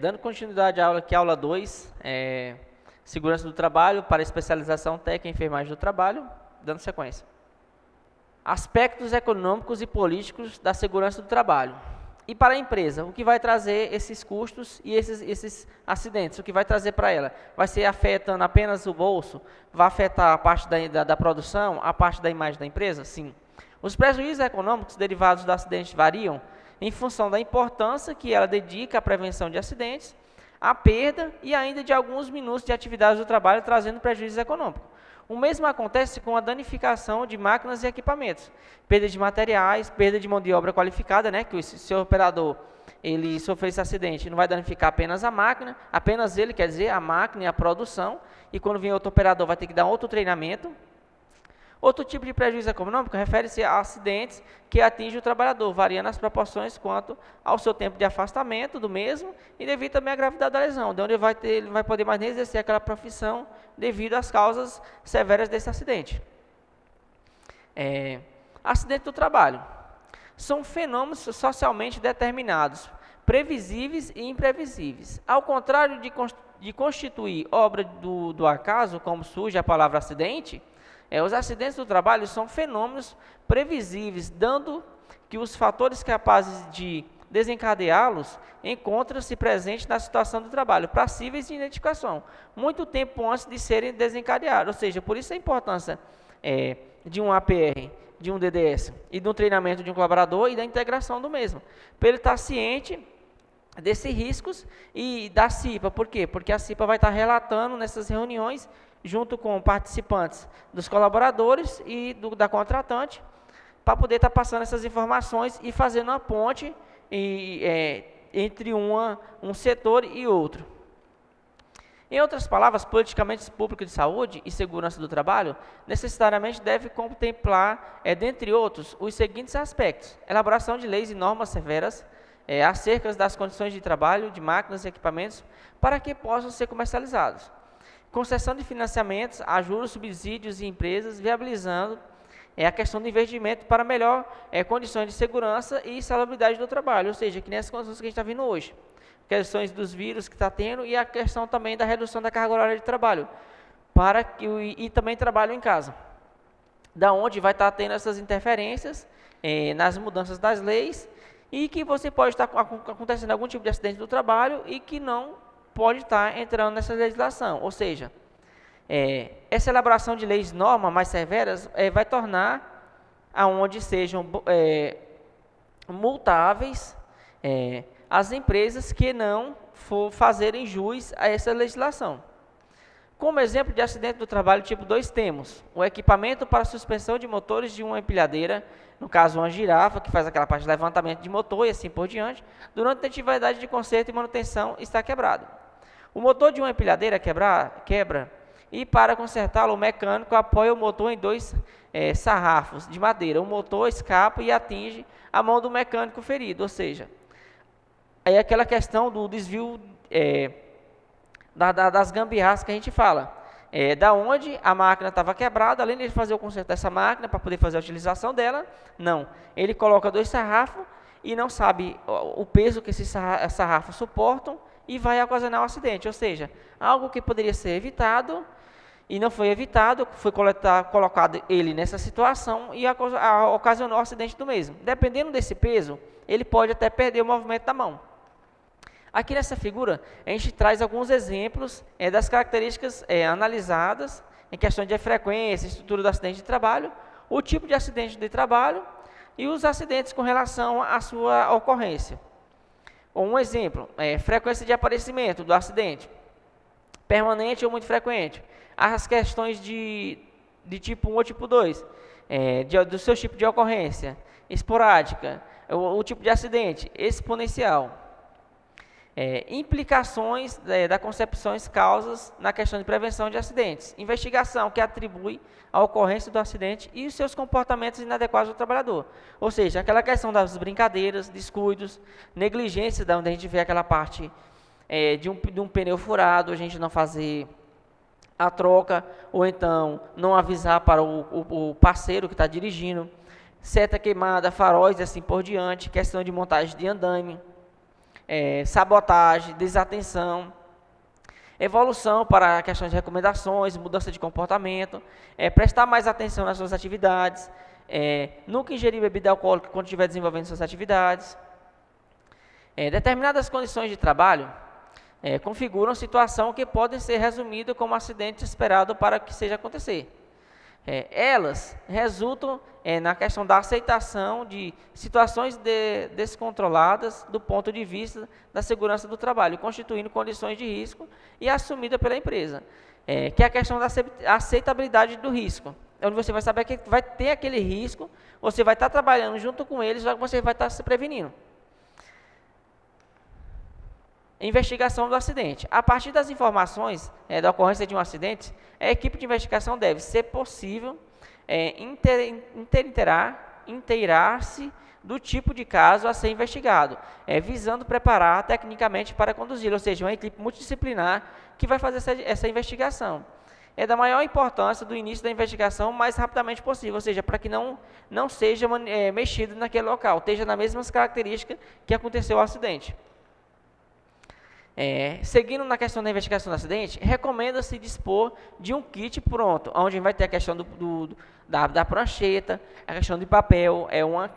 Dando continuidade à aula aqui, aula 2, segurança do trabalho para especialização técnica em enfermagem do trabalho, dando sequência. Aspectos econômicos e políticos da segurança do trabalho. E para a empresa, o que vai trazer esses custos e esses acidentes? O que vai trazer para ela? Vai ser afetando apenas o bolso? Vai afetar a parte da produção, a parte da imagem da empresa? Sim. Os prejuízos econômicos derivados do acidente variam em função da importância que ela dedica à prevenção de acidentes, à perda e ainda de alguns minutos de atividade do trabalho, trazendo prejuízo econômico. O mesmo acontece com a danificação de máquinas e equipamentos, perda de materiais, perda de mão de obra qualificada, né, que se o operador ele sofrer esse acidente, não vai danificar apenas a máquina, apenas ele, quer dizer, a máquina e a produção, e quando vem outro operador vai ter que dar outro treinamento. Outro tipo de prejuízo econômico refere-se a acidentes que atingem o trabalhador, variando as proporções quanto ao seu tempo de afastamento do mesmo e devido também à gravidade da lesão, de onde ele não vai poder mais nem exercer aquela profissão devido às causas severas desse acidente. Acidente do trabalho. São fenômenos socialmente determinados, previsíveis e imprevisíveis. Ao contrário de constituir obra do acaso, como surge a palavra acidente, os acidentes do trabalho são fenômenos previsíveis, dando que os fatores capazes de desencadeá-los encontram-se presentes na situação do trabalho, passíveis de identificação, muito tempo antes de serem desencadeados. Ou seja, por isso a importância de um APR, de um DDS e do treinamento de um colaborador e da integração do mesmo, para ele estar ciente desses riscos e da CIPA. Por quê? Porque a CIPA vai estar relatando nessas reuniões junto com participantes dos colaboradores e da contratante, para poder estar passando essas informações e fazendo uma ponte entre um setor e outro. Em outras palavras, politicamente público de saúde e segurança do trabalho necessariamente deve contemplar, dentre outros, os seguintes aspectos: elaboração de leis e normas severas acerca das condições de trabalho de máquinas e equipamentos para que possam ser comercializados. Concessão de financiamentos, ajudas, subsídios e empresas, viabilizando a questão do investimento para melhor condições de segurança e salubridade do trabalho, ou seja, que nessas condições que a gente está vendo hoje. Questões dos vírus que está tendo e a questão também da redução da carga horária de trabalho, e também trabalho em casa, da onde vai estar tendo essas interferências nas mudanças das leis e que você pode estar acontecendo algum tipo de acidente do trabalho e que não pode estar entrando nessa legislação, ou seja, essa elaboração de leis normas mais severas vai tornar aonde sejam multáveis as empresas que não for fazerem jus a essa legislação. Como exemplo de acidente do trabalho tipo 2 temos o equipamento para suspensão de motores de uma empilhadeira, no caso uma girafa, que faz aquela parte de levantamento de motor e assim por diante, durante a atividade de conserto e manutenção está quebrado. O motor de uma empilhadeira quebra e para consertá-lo o mecânico apoia o motor em 2 sarrafos de madeira. O motor escapa e atinge a mão do mecânico ferido, ou seja, aí aquela questão do desvio das gambiarras que a gente fala. Da onde a máquina estava quebrada, além de fazer o conserto dessa máquina para poder fazer a utilização dela, não. Ele coloca 2 sarrafos e não sabe o peso que esses sarrafos suportam e vai ocasionar um acidente, ou seja, algo que poderia ser evitado e não foi evitado, foi colocado ele nessa situação e ocasionou o acidente do mesmo. Dependendo desse peso, ele pode até perder o movimento da mão. Aqui nessa figura, a gente traz alguns exemplos das características analisadas em questão de frequência, estrutura do acidente de trabalho, o tipo de acidente de trabalho e os acidentes com relação à sua ocorrência. Um exemplo, frequência de aparecimento do acidente, permanente ou muito frequente. As questões de tipo 1 ou tipo 2, do seu tipo de ocorrência, esporádica, o tipo de acidente, exponencial. Implicações da concepção e causas na questão de prevenção de acidentes. Investigação que atribui a ocorrência do acidente e os seus comportamentos inadequados do trabalhador. Ou seja, aquela questão das brincadeiras, descuidos, negligência, da onde a gente vê aquela parte de um pneu furado, a gente não fazer a troca, ou então não avisar para o parceiro que está dirigindo, seta queimada, faróis e assim por diante, questão de montagem de andaime, sabotagem, desatenção, evolução para questões de recomendações, mudança de comportamento, prestar mais atenção nas suas atividades, nunca ingerir bebida alcoólica quando estiver desenvolvendo suas atividades. Determinadas condições de trabalho configuram situação que podem ser resumidas como acidente esperado para que seja acontecer. Elas resultam na questão da aceitação de situações descontroladas do ponto de vista da segurança do trabalho, constituindo condições de risco e assumida pela empresa, que é a questão da aceitabilidade do risco, onde você vai saber que vai ter aquele risco, você vai estar trabalhando junto com eles, já que você vai estar se prevenindo. Investigação do acidente. A partir das informações da ocorrência de um acidente, a equipe de investigação deve, se possível, inteirar-se do tipo de caso a ser investigado, visando preparar tecnicamente para conduzir, ou seja, uma equipe multidisciplinar que vai fazer essa investigação. É da maior importância do início da investigação o mais rapidamente possível, ou seja, para que não seja mexido naquele local, esteja nas mesmas características que aconteceu o acidente. Seguindo na questão da investigação do acidente, recomenda-se dispor de um kit pronto, onde vai ter a questão da prancheta, a questão de papel,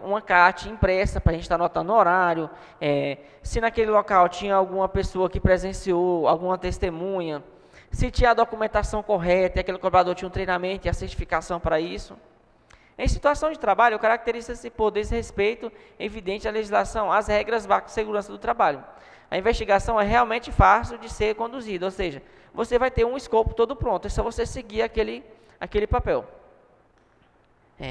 uma CAT impressa para a gente estar anotando o horário, se naquele local tinha alguma pessoa que presenciou, alguma testemunha, se tinha a documentação correta, e aquele colaborador tinha um treinamento e a certificação para isso. Em situação de trabalho, caracteriza-se por desrespeito evidente à legislação, às regras básicas de segurança do trabalho. A investigação é realmente fácil de ser conduzida, ou seja, você vai ter um escopo todo pronto, é só você seguir aquele papel.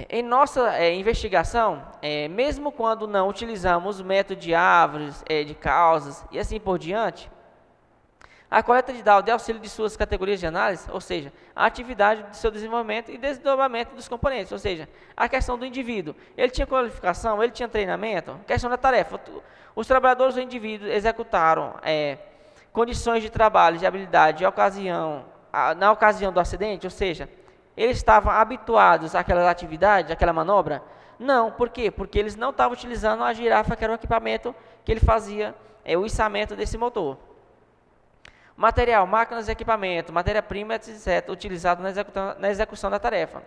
Em nossa investigação, mesmo quando não utilizamos o método de árvores, de causas e assim por diante, a coleta de dados de auxílio de suas categorias de análise, ou seja, a atividade do seu desenvolvimento e desdobramento dos componentes, ou seja, a questão do indivíduo. Ele tinha qualificação, ele tinha treinamento, questão da tarefa. Os trabalhadores ou indivíduos executaram condições de trabalho, de habilidade, na ocasião do acidente, ou seja, eles estavam habituados àquela atividade, àquela manobra? Não, por quê? Porque eles não estavam utilizando a girafa, que era o equipamento que ele fazia o içamento desse motor. Material, máquinas e equipamento, matéria-prima, etc., utilizado na execução da tarefa.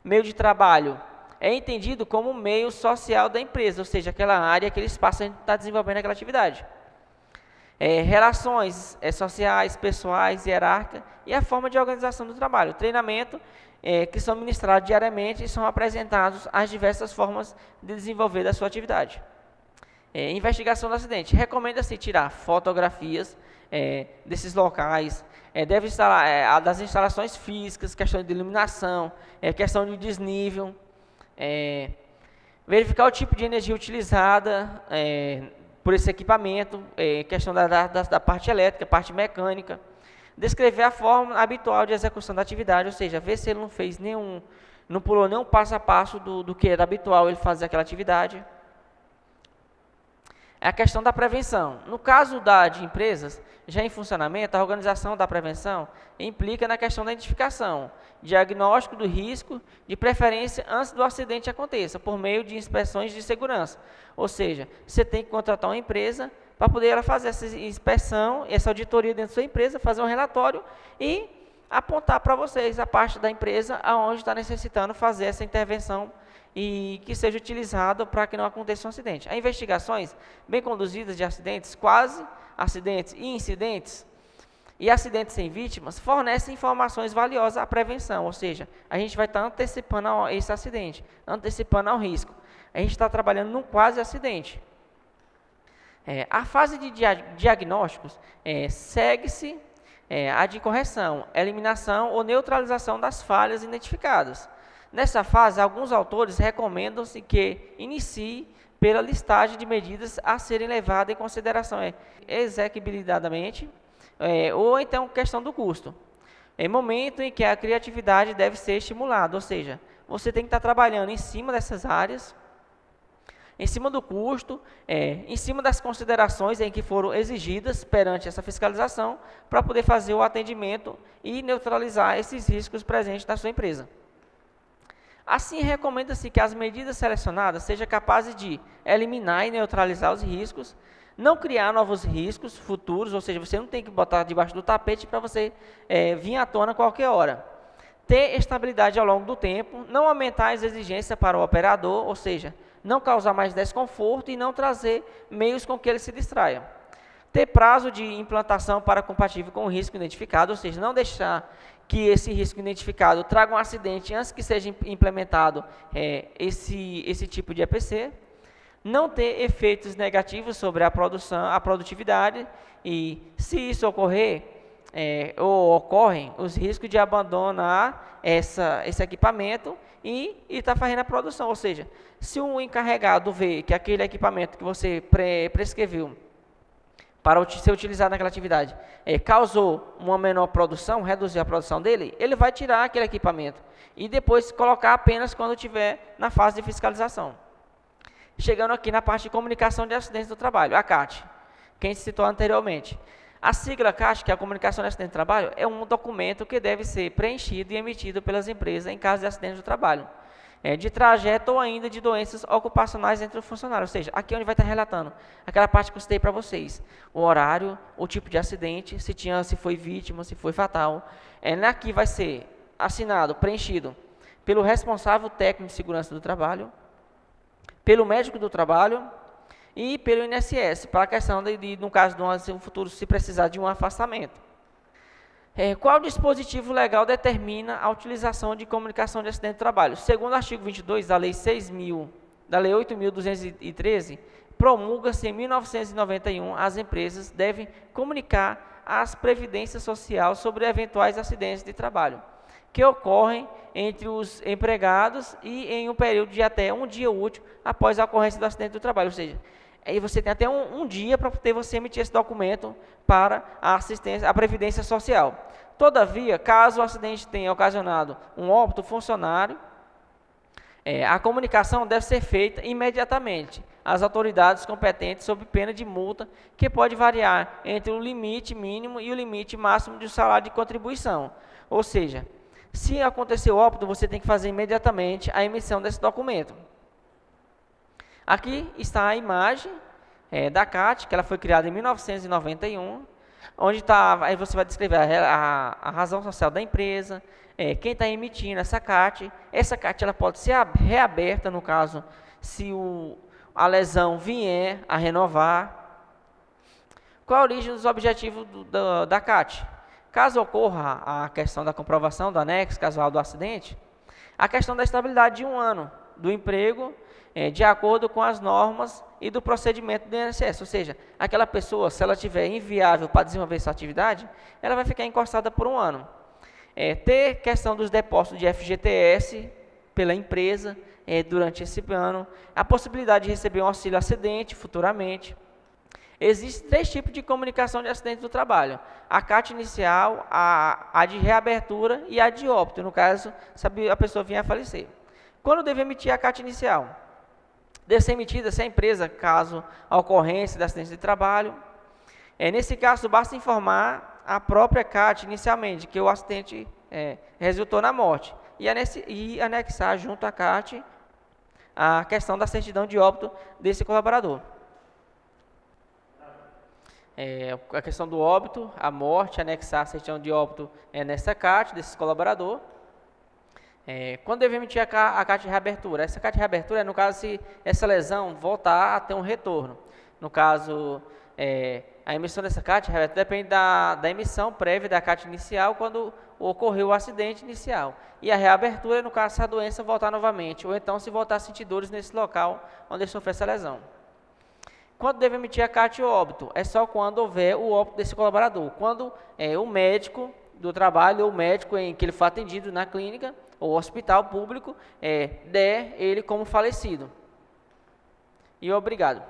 Meio de trabalho é entendido como meio social da empresa, ou seja, aquela área, aquele espaço a gente está desenvolvendo aquela atividade. Relações sociais, pessoais, hierárquicas e a forma de organização do trabalho. Treinamento, que são ministrados diariamente e são apresentados as diversas formas de desenvolver da sua atividade. Investigação do acidente. Recomenda-se tirar fotografias desses locais, deve instalar das instalações físicas, questão de iluminação, questão de desnível, verificar o tipo de energia utilizada por esse equipamento, questão da parte elétrica, parte mecânica, descrever a forma habitual de execução da atividade, ou seja, ver se ele não pulou nenhum passo a passo do que era habitual ele fazer aquela atividade. É a questão da prevenção. No caso de empresas já em funcionamento, a organização da prevenção implica na questão da identificação, diagnóstico do risco, de preferência antes do acidente aconteça, por meio de inspeções de segurança. Ou seja, você tem que contratar uma empresa para poder ela fazer essa inspeção, essa auditoria dentro da sua empresa, fazer um relatório e apontar para vocês a parte da empresa aonde está necessitando fazer essa intervenção e que seja utilizado para que não aconteça um acidente. As investigações bem conduzidas de acidentes, quase acidentes e incidentes, e acidentes sem vítimas, fornecem informações valiosas à prevenção, ou seja, a gente vai estar antecipando esse acidente, antecipando ao risco. A gente está trabalhando num quase acidente. A fase de diagnósticos segue-se a de correção, eliminação ou neutralização das falhas identificadas. Nessa fase, alguns autores recomendam-se que inicie pela listagem de medidas a serem levadas em consideração execuibilidade, ou então questão do custo. É momento em que a criatividade deve ser estimulada, ou seja, você tem que estar trabalhando em cima dessas áreas, em cima do custo, em cima das considerações em que foram exigidas perante essa fiscalização, para poder fazer o atendimento e neutralizar esses riscos presentes na sua empresa. Assim, recomenda-se que as medidas selecionadas sejam capazes de eliminar e neutralizar os riscos Não criar novos riscos futuros, ou seja, você não tem que botar debaixo do tapete para você vir à tona a qualquer hora. Ter estabilidade ao longo do tempo, não aumentar as exigências para o operador, ou seja, não causar mais desconforto e não trazer meios com que ele se distraia. Ter prazo de implantação para compatível com o risco identificado, ou seja, não deixar que esse risco identificado traga um acidente antes que seja implementado esse tipo de EPC. Não ter efeitos negativos sobre a produção, a produtividade, e se isso ocorrer, ou ocorrem, os riscos de abandonar esse equipamento e estar fazendo a produção. Ou seja, se um encarregado vê que aquele equipamento que você prescreveu para ser utilizado naquela atividade causou uma menor produção, reduziu a produção dele, ele vai tirar aquele equipamento e depois colocar apenas quando estiver na fase de fiscalização. Chegando aqui na parte de comunicação de acidentes do trabalho, a CAT, que a gente citou anteriormente. A sigla CAT, que é a comunicação de acidente do trabalho, é um documento que deve ser preenchido e emitido pelas empresas em caso de acidente do trabalho, de trajeto ou ainda de doenças ocupacionais entre os funcionários. Ou seja, aqui é onde vai estar relatando aquela parte que eu citei para vocês, o horário, o tipo de acidente, se foi vítima, se foi fatal. Aqui vai ser assinado, preenchido pelo responsável técnico de segurança do trabalho, pelo médico do trabalho e pelo INSS, para a questão no caso de um futuro, se precisar de um afastamento. Qual dispositivo legal determina a utilização de comunicação de acidente de trabalho? Segundo o artigo 22 da Lei 8.213, promulga-se em 1991, as empresas devem comunicar às previdências sociais sobre eventuais acidentes de trabalho que ocorrem entre os empregados e em um período de até um dia útil após a ocorrência do acidente do trabalho. Ou seja, aí você tem até um dia para poder você emitir esse documento para a assistência, a previdência social. Todavia, caso o acidente tenha ocasionado um óbito funcionário, a comunicação deve ser feita imediatamente às autoridades competentes sob pena de multa, que pode variar entre o limite mínimo e o limite máximo do salário de contribuição. Ou seja, se acontecer o óbito, você tem que fazer imediatamente a emissão desse documento. Aqui está a imagem da CAT, que ela foi criada em 1991, onde aí você vai descrever a razão social da empresa, quem está emitindo essa CAT. Essa CAT ela pode ser reaberta, no caso, se a lesão vier a renovar. Qual a origem dos objetivos da CAT? Caso ocorra a questão da comprovação do anexo casual do acidente, a questão da estabilidade de um ano do emprego, de acordo com as normas e do procedimento do INSS, ou seja, aquela pessoa, se ela estiver inviável para desenvolver sua atividade, ela vai ficar encostada por um ano. Ter questão dos depósitos de FGTS pela empresa durante esse ano, a possibilidade de receber um auxílio acidente futuramente. Existem 3 tipos de comunicação de acidente do trabalho: a CAT inicial, a de reabertura e a de óbito, no caso, se a pessoa vier a falecer. Quando deve emitir a CAT inicial? Deve ser emitida se a empresa, caso a ocorrência de acidente de trabalho. Nesse caso, basta informar a própria CAT inicialmente que o acidente resultou na morte e anexar junto à CAT a questão da certidão de óbito desse colaborador. A questão do óbito, a morte, anexar a certidão de óbito nessa CAT, desse colaborador. Quando deve emitir a CAT de reabertura? Essa CAT de reabertura é no caso se essa lesão voltar a ter um retorno. No caso, a emissão dessa CAT de reabertura depende da emissão prévia da CAT inicial quando ocorreu o acidente inicial. E a reabertura é no caso se a doença voltar novamente, ou então se voltar a sentir dores nesse local onde ele sofreu essa lesão. Quando deve emitir a CAT óbito? É só quando houver o óbito desse colaborador. Quando o médico do trabalho ou o médico em que ele foi atendido na clínica ou hospital público der ele como falecido. E obrigado.